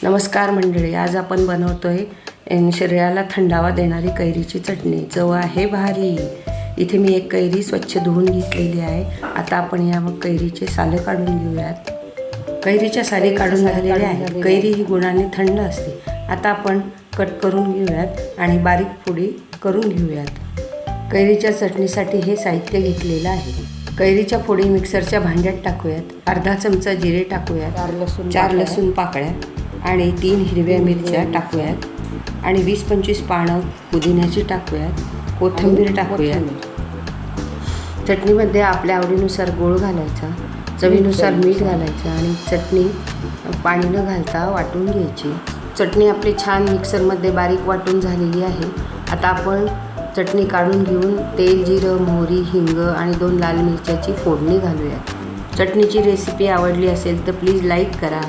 नमस्कार मंडळी, आज आपण बनवतोय शरीराला थंडावा देणारी कैरीची चटणी। चव आहे भारी। इथे मी एक कैरी स्वच्छ धुवून घेतलेली आहे। आता आपण या कैरीचे साले काढून घेऊयात। कैरीच्या साली काढून झालेल्या आहेत। कैरी ही गुणाने थंड असते। आता आपण कट करून घेऊयात आणि बारीक फोडी करून घेऊयात। कैरीच्या चटणीसाठी हे साहित्य घेतलेलं आहे। कैरीच्या फोडी मिक्सरच्या भांड्यात टाकूयात। अर्धा चमचा जिरे टाकूयात, 4 लसूण पाकळ्या आणि 3 हिरव्या मिरच्या टाकूयात आणि 20-25 पानं पुदिन्याची टाकूयात, कोथिंबीर टाकूयात। चटणीमध्ये आपल्या आवडीनुसार गूळ घालायचा, चवीनुसार मीठ घालायचं आणि चटणी पाणी न घालता वाटून घ्यायची। चटणी आपली छान मिक्सरमध्ये बारीक वाटून झालेली आहे। आता आपण चटणी काढून घेऊन तेल, जिरं, मोहरी, हिंग आणि 2 लाल मिरच्याची फोडणी घालूया। चटणीची रेसिपी आवडली असेल तर प्लीज लाईक करा।